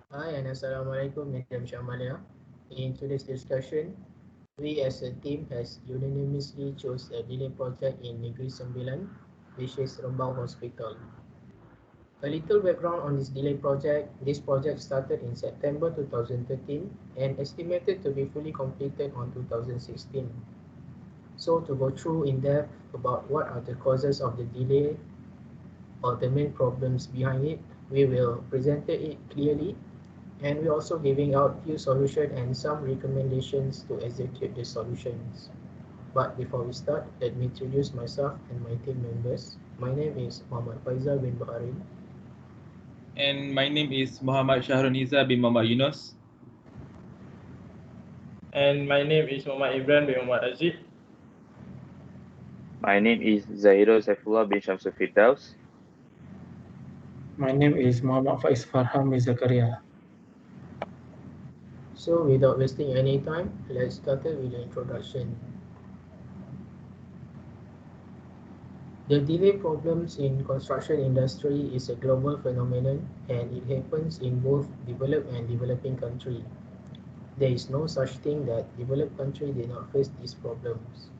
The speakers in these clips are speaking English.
Hi and Assalamualaikum, Madam Shamalia. In today's discussion, we as a team has unanimously chose a delay project in Negeri Sembilan, which is Rembau Hospital. A little background on this delay project. This project started in September 2013 and estimated to be fully completed on 2016. So to go through in depth about what are the causes of the delay or the main problems behind it, we will present it clearly, and we're also giving out few solutions and some recommendations to execute the solutions. But before we start, let me introduce myself and my team members. My name is Muhammad Faizal bin Baharin. And my name is Muhammad Shahroniza bin Muhammad Yunus. And my name is Muhammad Ibrahim bin Muhammad Aziz. My name is Zahiro Saifullah bin Shamsul Firdaus. My name is Muhammad Faiz Farham bin Zakaria. So without wasting any time, let's start with the introduction. The delay problems in construction industry is a global phenomenon and it happens in both developed and developing country. There is no such thing that developed country did not face these problems.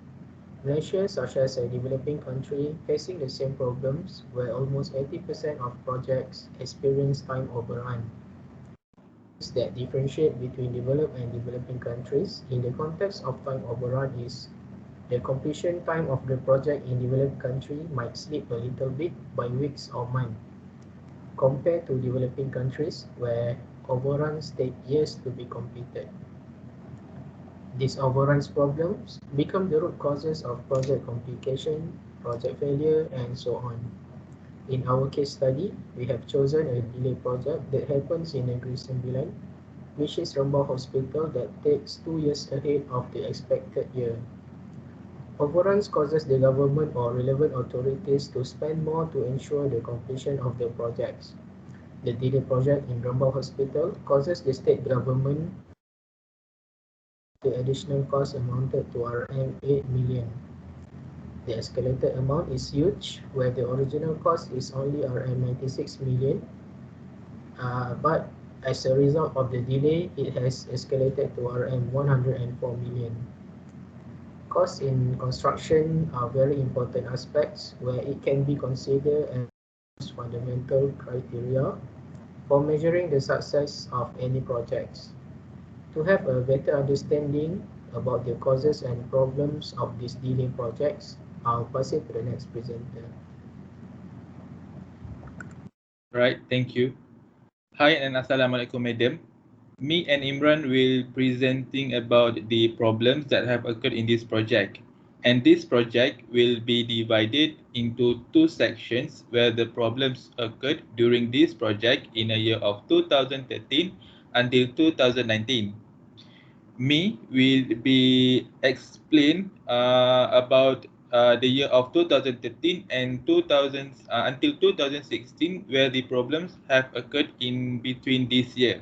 Nations such as a developing country facing the same problems where almost 80% of projects experience time overrun. Things that differentiate between developed and developing countries in the context of time overrun is the completion time of the project in developed country might slip a little bit by weeks or months compared to developing countries where overruns take years to be completed. These overruns problems become the root causes of project complication, project failure, and so on. In our case study, we have chosen a delay project that happens in Negeri Sembilan, which is Rembau Hospital that takes 2 years ahead of the expected year. Overruns causes the government or relevant authorities to spend more to ensure the completion of the projects. The delay project in Rembau Hospital causes the state government the additional cost amounted to RM 8 million. The escalated amount is huge, where the original cost is only RM 96 million, but as a result of the delay, it has escalated to RM 104 million. Costs in construction are very important aspects where it can be considered as fundamental criteria for measuring the success of any projects. To have a better understanding about the causes and problems of these delay projects, I'll pass it to the next presenter. Right, thank you. Hi and Assalamualaikum, Madam. Me and Imran will presenting about the problems that have occurred in this project. And this project will be divided into two sections where the problems occurred during this project in a year of 2013 until 2019. Me will be explain about the year of 2013 and 2000 until 2016 where the problems have occurred in between this year.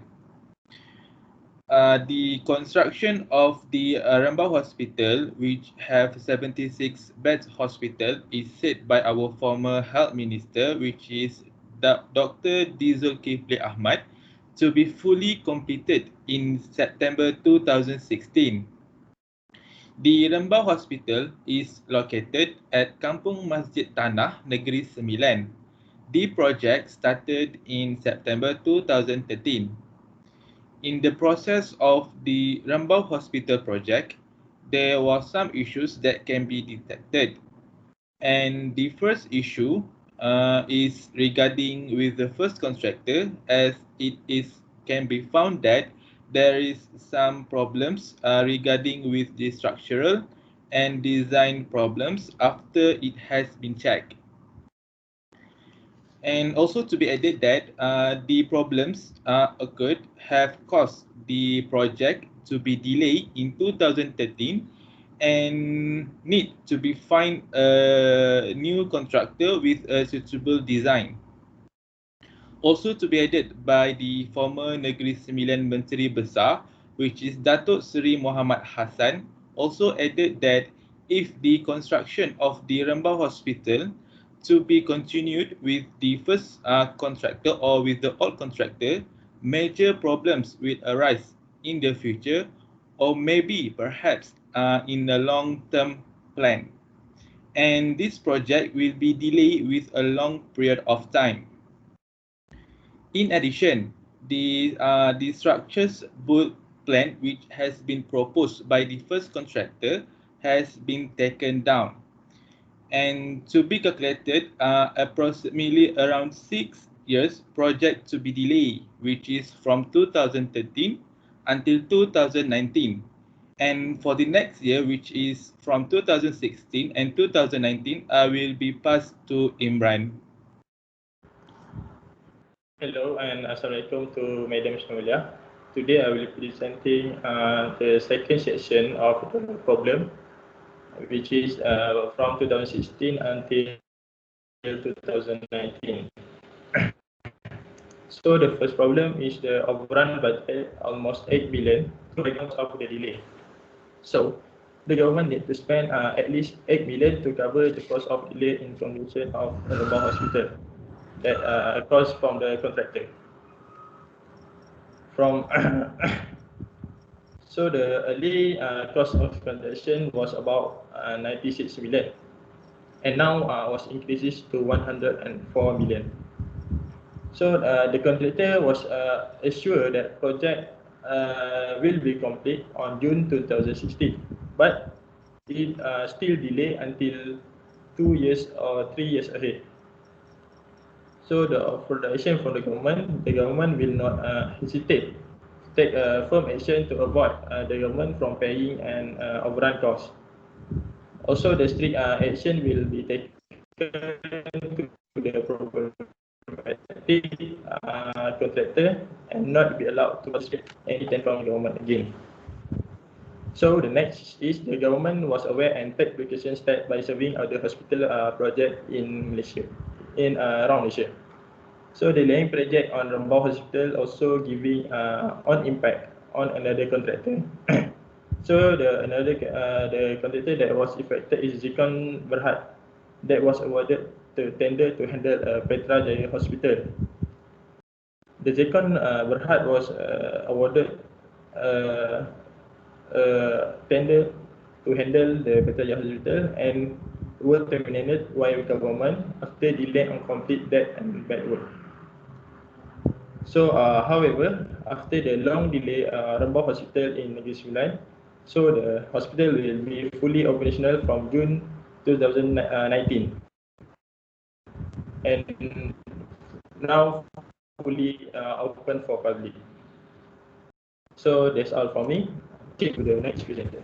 The construction of the Rambau Hospital, which have 76 beds hospital, is said by our former health minister, which is Dr. Zulkifli Ahmad, to be fully completed in September 2016. The Rembau Hospital is located at Kampung Masjid Tanah, Negeri Sembilan. The project started in September 2013. In the process of the Rembau Hospital project, there were some issues that can be detected. And the first issue is regarding with the first contractor, as it is can be found that there is some problems regarding with the structural and design problems after it has been checked. And also to be added that the problems occurred have caused the project to be delayed in 2013 and need to be find a new contractor with a suitable design. Also to be added by the former Negeri Sembilan Menteri Besar, which is Datuk Seri Muhammad Hassan, also added that if the construction of the Rembau Hospital to be continued with the first contractor or with the old contractor, major problems will arise in the future, or maybe perhaps in the long-term plan. And this project will be delayed with a long period of time. In addition, the structures build plan which has been proposed by the first contractor has been taken down. And to be calculated, approximately around 6 years project to be delayed, which is from 2013 until 2019. And for the next year, which is from 2016 and 2019, I will be passed to Imran. Hello and Assalamualaikum to Madam Shmulia. Today I will be presenting the second section of the problem, which is from 2016 until 2019. So the first problem is the overrun budget, almost 8 billion, because of the delay. So the government need to spend at least 8 million to cover the cost of delay in construction of Rembang Hospital that cost from the contractor. From so the early cost of construction was about 96 million, and now was increases to 104 million. So the contractor was assured that project will be complete on June 2016, but it still delay until 2 years or 3 years ahead. So for the action from the government will not hesitate to take firm action to avoid the government from paying an overrun cost. Also, the strict action will be taken to the problematic contractor and not be allowed to accept anything from the government again. So the next is the government was aware and take precaution step by serving other hospital project in Malaysia, in around Malaysia. So the laying project on Rembang Hospital also giving on impact on another contractor. So the contractor that was affected is Zikon Berhad, that was awarded the tender to handle Petra Jaya Hospital. The Zikon Berhad was awarded tender to handle the Petra Jaya Hospital and were terminated by government after delay on complete debt and bad work. So, however, after the long delay, Rembang Hospital in Negeri Sembilan, so the hospital will be fully operational from June 2019, and now fully open for public. So that's all from me. Okay, to the next presenter.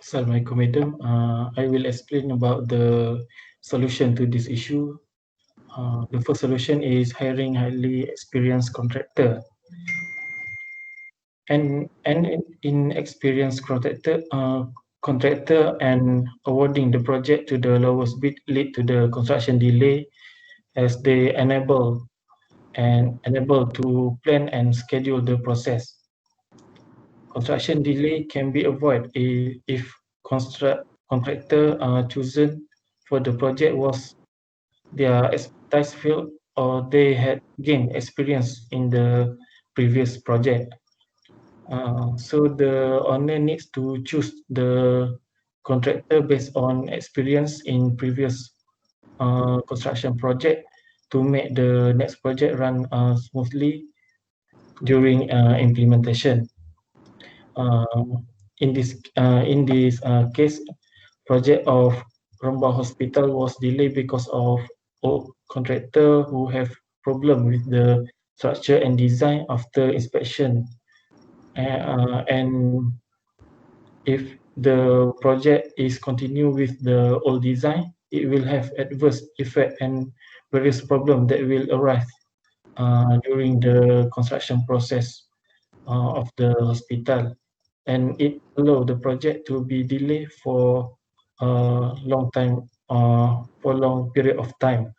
Assalamualaikum, Madam. I will explain about the solution to this issue. The first solution is hiring highly experienced contractor. And inexperienced contractor and awarding the project to the lowest bid lead to the construction delay, as they unable to plan and schedule the process. Construction delay can be avoided if contractor chosen for the project was their expertise field or they had gained experience in the previous project. So the owner needs to choose the contractor based on experience in previous construction project to make the next project run smoothly during implementation. In this case, project of Rembang Hospital was delayed because of contractor who have problem with the structure and design after inspection. And if the project is continue with the old design, it will have adverse effect and various problems that will arise during the construction process of the hospital, and it allow the project to be delayed for a long time, for long period of time.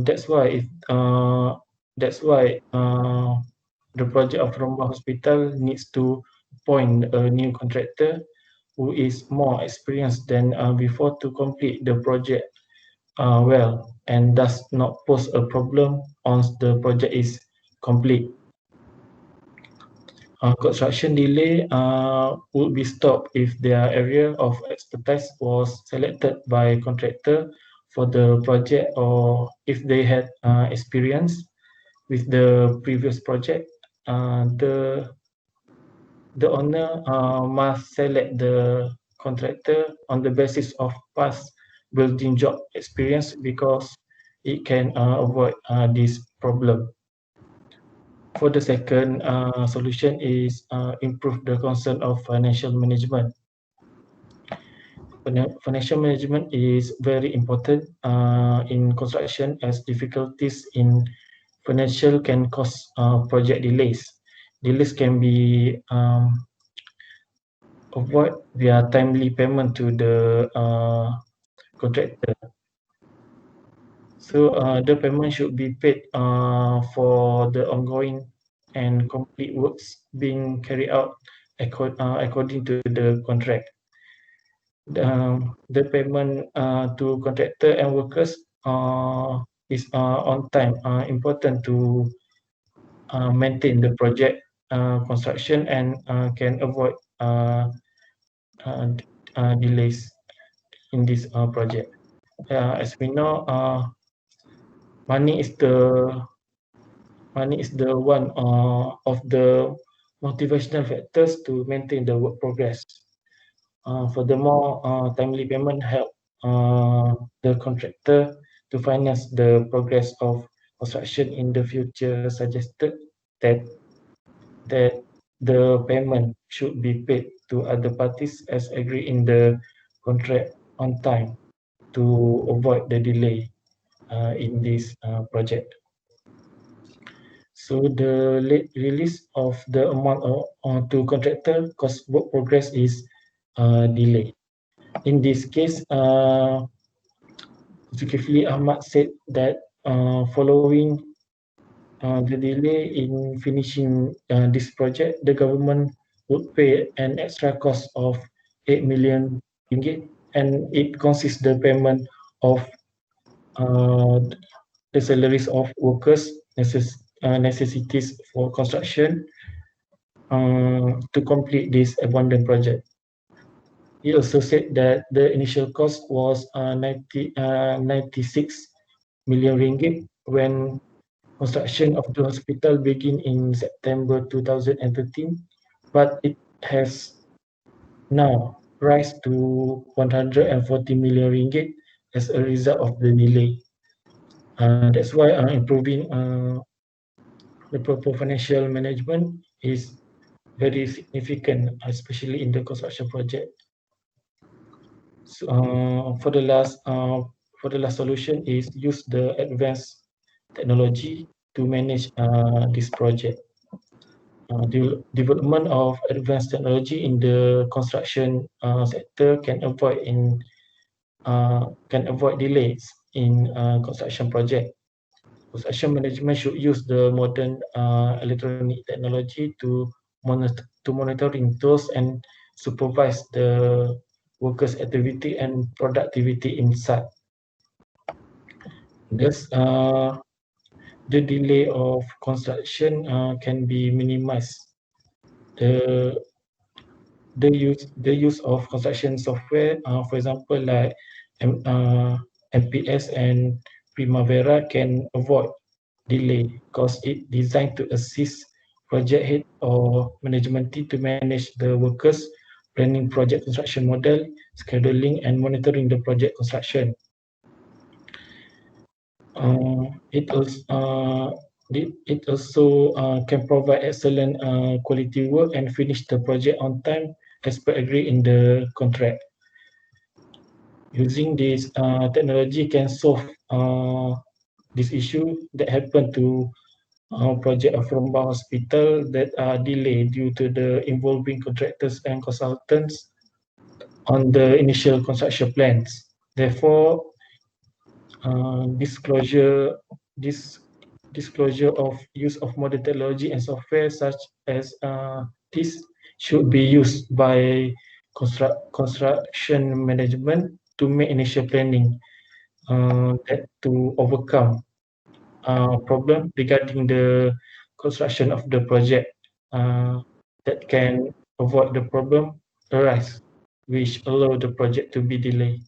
That's why the project of Rembang Hospital needs to appoint a new contractor who is more experienced than before to complete the project well and does not pose a problem once the project is complete. Construction delay would be stopped if their area of expertise was selected by contractor for the project, or if they had experience with the previous project. The owner must select the contractor on the basis of past building job experience, because it can avoid this problem. For the second solution is improve the concern of financial management. Financial management is very important in construction, as difficulties in financial can cause project delays. Delays can be avoided via timely payment to the contractor. So the payment should be paid for the ongoing and complete works being carried out according to the contract. The payment to contractor and workers is on time, important to maintain the project construction, and can avoid uh, delays in this project. As we know, money is the one of the motivational factors to maintain the work progress. Furthermore, timely payment help the contractor to finance the progress of construction in the future. Suggested that the payment should be paid to other parties as agreed in the contract on time, to avoid the delay in this project. So the late release of the amount to contractor cause work progress is delayed. In this case, Zulkifli Ahmad said that following the delay in finishing this project, the government would pay an extra cost of 8 million ringgit, and it consists the payment of uh, the salaries of workers, necessities for construction to complete this abandoned project. He also said that the initial cost was 96 million ringgit when construction of the hospital began in September 2013, but it has now rise to 140 million ringgit as a result of the delay. That's why improving the proper financial management is very significant, especially in the construction project. So, for the last solution is use the advanced technology to manage this project. Development of advanced technology in the construction sector can avoid delays in construction project. Construction management should use the modern electronic technology to monitoring tools and supervise the workers' activity and productivity in site. Thus, the delay of construction can be minimized. The use of construction software, for example, like MPS and Primavera, can avoid delay because it designed to assist project head or management team to manage the workers, planning project construction model, scheduling, and monitoring the project construction. It also can provide excellent quality work and finish the project on time as per agreed in the contract. Using this technology can solve this issue that happened to project of Proma Hospital that are delayed due to the involving contractors and consultants on the initial construction plans. Therefore, disclosure of use of modern technology and software such as this should be used by construction management to make initial planning that to overcome problem regarding the construction of the project that can avoid the problem arise, which allow the project to be delayed.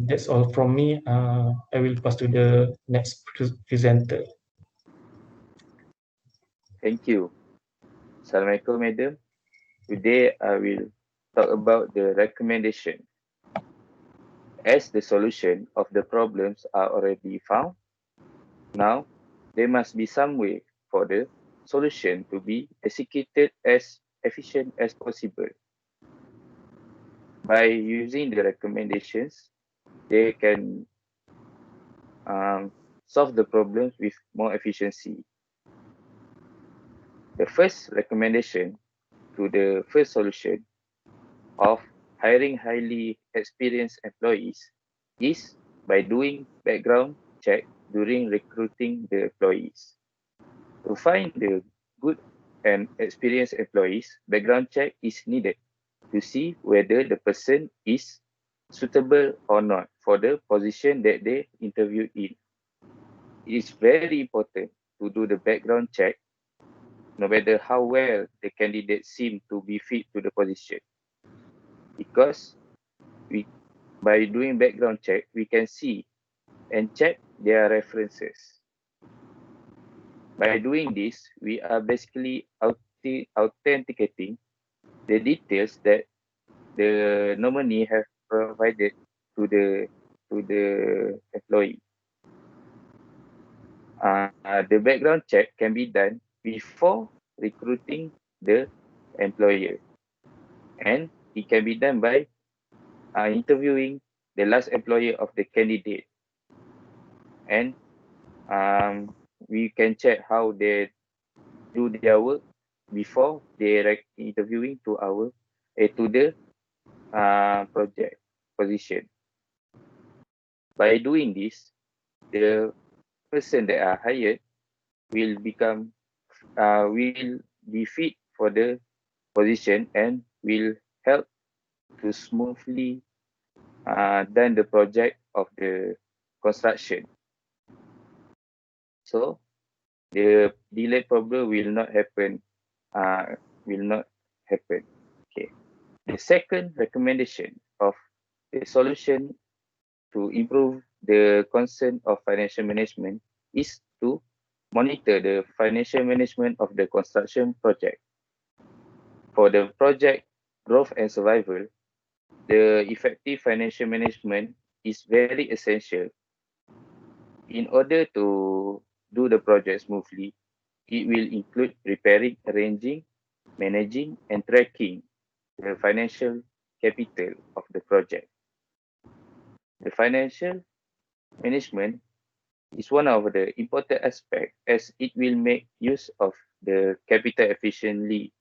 That's all from me. I will pass to the next presenter. Thank you. Assalamualaikum, Madam. Today, I will talk about the recommendation. As the solution of the problems are already found, now there must be some way for the solution to be executed as efficient as possible. By using the recommendations, they can solve the problems with more efficiency. The first recommendation to the first solution of hiring highly experienced employees is by doing background check during recruiting the employees. To find the good and experienced employees, background check is needed to see whether the person is suitable or not for the position that they interviewed in. It is very important to do the background check no matter how well the candidate seem to be fit to the position. Because by doing background check, we can see and check their references. By doing this, we are basically authenticating the details that the nominee have provided to the employee. The background check can be done before recruiting the employer, and it can be done by interviewing the last employer of the candidate, and we can check how they do their work before they interviewing to the project position. By doing this, the person that are hired will be fit for the position and will help to smoothly done the project of the construction. So the delay problem will not happen. Okay. The second recommendation of the solution to improve the concern of financial management is to monitor the financial management of the construction project. For the project growth and survival, the effective financial management is very essential. In order to do the project smoothly, it will include preparing, arranging, managing, and tracking the financial capital of the project. The financial management is one of the important aspects as it will make use of the capital efficiently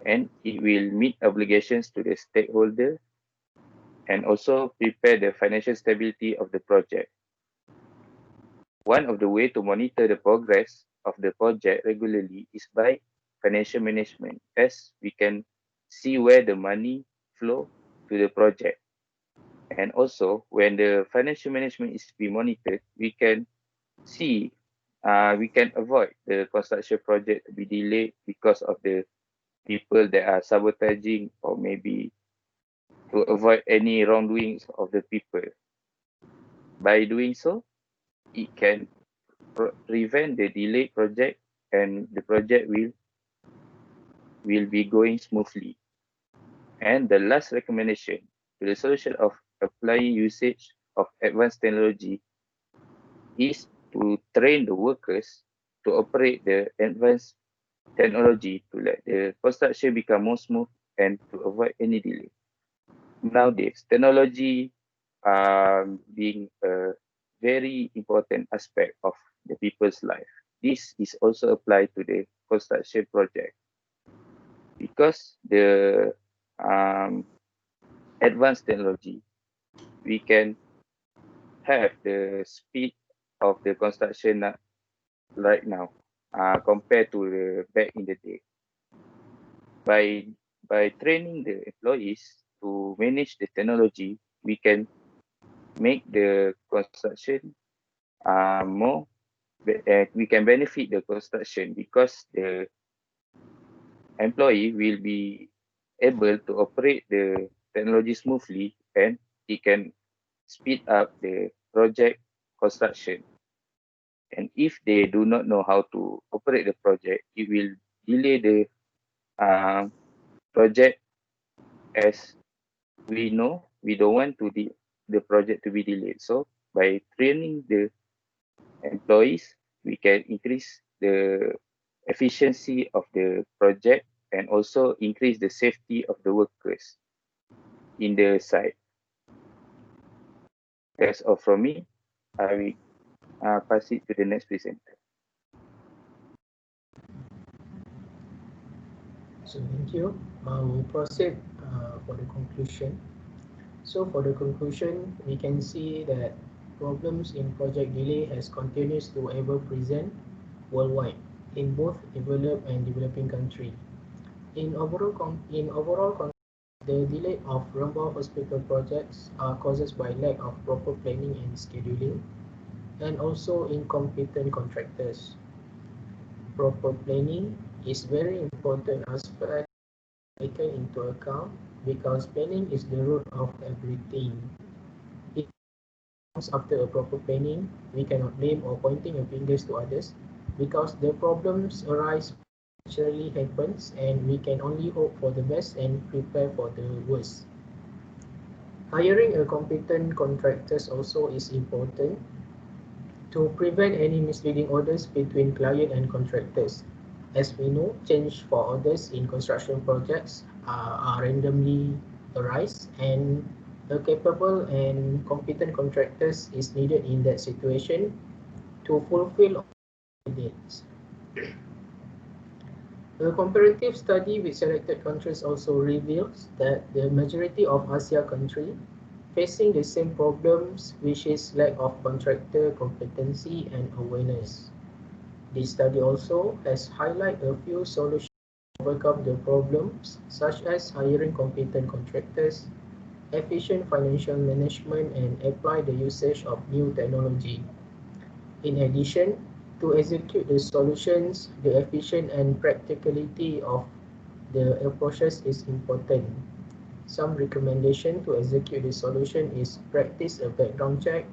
and it will meet obligations to the stakeholder and also prepare the financial stability of the project. One of the ways to monitor the progress of the project regularly is by financial management, as we can see where the money flow to the project. And also, when the financial management is being monitored, we can see, we can avoid the construction project to be delayed because of the people that are sabotaging or maybe to avoid any wrongdoings of the people. By doing so, it can prevent the delayed project and the project will be going smoothly. And the last recommendation to the solution of applying usage of advanced technology is to train the workers to operate the advanced technology to let the construction become more smooth and to avoid any delay. Nowadays, technology being a very important aspect of the people's life. This is also applied to the construction project because the advanced technology, we can have the speed of the construction right now compared to the back in the day. By training the employees to manage the technology, we can make the construction more, we can benefit the construction because the employee will be able to operate the technology smoothly, and it can speed up the project construction. And if they do not know how to operate the project, it will delay the project. As we know, we don't want the project to be delayed. So by training the employees, we can increase the efficiency of the project and also increase the safety of the workers in the site. That's all from me. I will pass it to the next presenter. So thank you. We'll proceed for the conclusion. So for the conclusion, we can see that problems in project delay has continues to ever present worldwide in both developed and developing countries. In overall, the delay of Rambau Hospital projects are caused by lack of proper planning and scheduling, and also incompetent contractors. Proper planning is very important aspect taken into account because planning is the root of everything. If after a proper planning, we cannot blame or pointing a fingers to others because the problems arise naturally happens and we can only hope for the best and prepare for the worst. Hiring a competent contractors also is important to prevent any misleading orders between client and contractors. As we know, change for orders in construction projects are randomly arise, and a capable and competent contractors is needed in that situation to fulfill all needs. A comparative study with selected countries also reveals that the majority of ASEAN countries facing the same problems, which is lack of contractor competency and awareness. This study also has highlighted a few solutions to overcome the problems, such as hiring competent contractors, efficient financial management, and apply the usage of new technology. In addition, to execute the solutions, the efficient and practicality of the approaches is important. Some recommendation to execute the solution is practice a background check,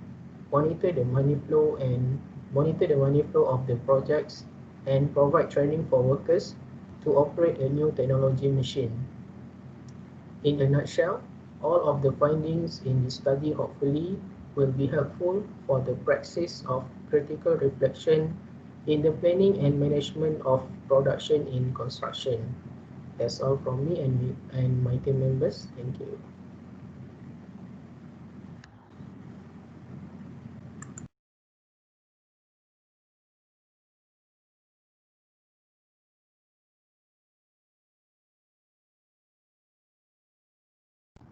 monitor the money flow and monitor the money flow of the projects, and provide training for workers to operate a new technology machine. In a nutshell, all of the findings in this study hopefully will be helpful for the practice of critical reflection in the planning and management of production in construction. That's all from me and my team members. Thank you.